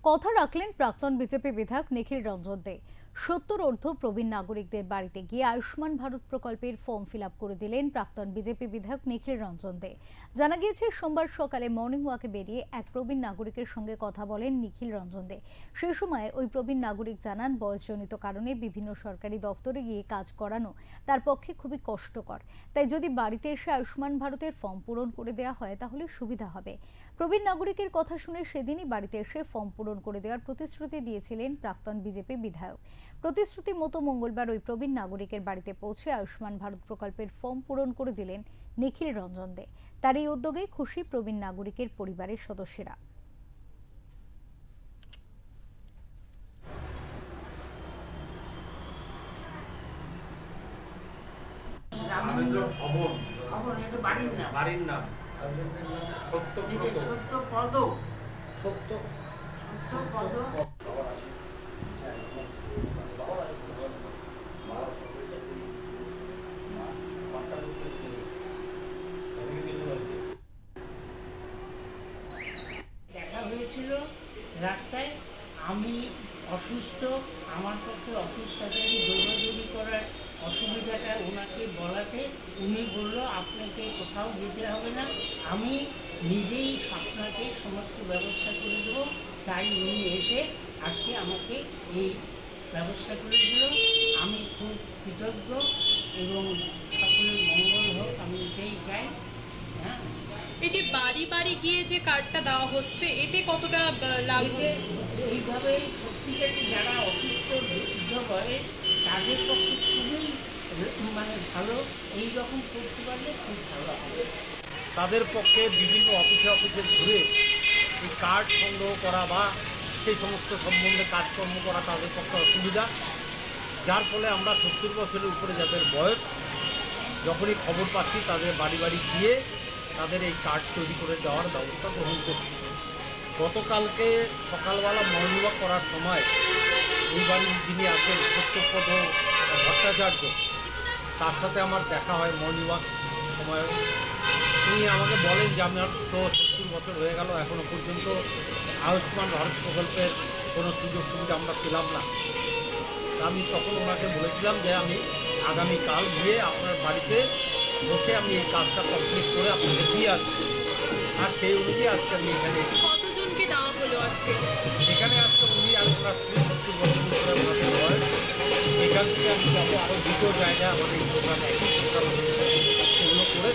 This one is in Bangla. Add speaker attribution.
Speaker 1: কথা রাখলেন প্রাক্তন বিজেপি বিধায়ক নিখিল রঞ্জন দে। 70 প্রবীণ নাগরিকদের বাড়িতে গিয়ে আয়ুষ্মান ভারত প্রকল্পের ফর্ম ফিল আপ করে দিলেন প্রাক্তন বিজেপি বিধায়ক নিখিল রঞ্জন দে। জানা গিয়েছে, সোমবার সকালে মর্নিং ওয়াকে বেরিয়ে এক প্রবীণ নাগরিকের সঙ্গে কথা বলেন নিখিল রঞ্জন দে। সেই সময় ওই প্রবীণ নাগরিক জানান, বয়সজনিত কারণে বিভিন্ন সরকারি দফতরে গিয়ে কাজ করানো তার পক্ষে খুবই কষ্টকর। তাই যদি বাড়িতে এসে আয়ুষ্মান ভারতের ফর্ম পূরণ করে দেওয়া হয় তাহলে সুবিধা হবে। প্রবীণ নাগরিকের কথা শুনে সেদিনই বাড়িতে এসে ফর্ম পূরণ করে দেওয়ার প্রতিশ্রুতি দিয়েছিলেন প্রাক্তন বিজেপি বিধায়ক। প্রতিশ্রুতি মতো মঙ্গলবার ওই প্রবীণ নাগরিকের বাড়িতে পৌঁছে আয়ুষ্মান ভারত প্রকল্পের ফর্ম পূরণ করে দিলেন নিখিল রঞ্জন দে। তার এই উদ্যোগে খুশি প্রবীণ নাগরিকের পরিবারের সদস্যরা।
Speaker 2: বাড়ির নাম
Speaker 3: দেখা হয়েছিল রাস্তায়। আমি অসুস্থ, আমার পক্ষে অসুস্থতাকে দৌড়াদৌড়ি করার অসুবিধাটা ওনাকে বলাতে উনি বলল, আপনাকে কোথাও যেতে হবে না, আমি নিজেই আপনাকে সমস্ত ব্যবস্থা করে দেবো। তাই উনি এসে আজকে আমাকে এই ব্যবস্থা করে দিল। আমি খুব কৃতজ্ঞ এবং সকলের মঙ্গল হোক, আমি এটাই চাই। হ্যাঁ,
Speaker 4: এই যে বাড়ি বাড়ি গিয়ে যে কার্ডটা দেওয়া হচ্ছে, এতে কতটা লাভ হবে?
Speaker 3: এইভাবে সত্যিকারই যারা অসুস্থ বৃদ্ধ বয়স তাদের পক্ষে খুবই ভালো। এই রকম করতে পারলে খুব ভালো হবে।
Speaker 2: তাদের পক্ষে বিভিন্ন অফিসে ঘুরে এই কার্ড সংগ্রহ করা বা সেই সমস্ত সম্বন্ধে কাজকর্ম করা তাদের পক্ষে অসুবিধা, যার ফলে আমরা 70 বছরের উপরে যাদের বয়স, যখনই খবর পাচ্ছি তাদের বাড়ি বাড়ি গিয়ে তাদের এই কার্ড তৈরি করে দেওয়ার ব্যবস্থা গ্রহণ করছি। গতকালকে সকালবেলা মর্নিং ওয়াক করার সময় এই বাড়ির যিনি আছেন সত্যপদ ভট্টাচার্য, তার সাথে আমার দেখা হয় মর্নিং ওয়াক সময়। তিনি আমাকে বলেন যে আমার তো 70 বছর হয়ে গেল, এখনও পর্যন্ত আয়ুষ্মান ভারত প্রকল্পের কোনো সুযোগ সুবিধা আমরা পেলাম না। আমি তখন ওনাকে বলেছিলাম যে আমি আগামীকাল গিয়ে আপনার বাড়িতে বসে আমি এই কাজটা কমপ্লিট করে আপনাকে দিয়ে আসবো। আর সেই অনুযায়ী আজকে আমি এখানে এসেছি।
Speaker 4: কতজনকে দেওয়া হলো আজকে?
Speaker 2: এখানে আজকে উনি আর ওনার স্ত্রী 70 বছর উপরে আমাদের বয়স। এখান থেকে আমি যাবো আরও দুটো জায়গায় আমাদের এই প্রোগ্রাম একই প্রোগ্রাম সেগুলো করে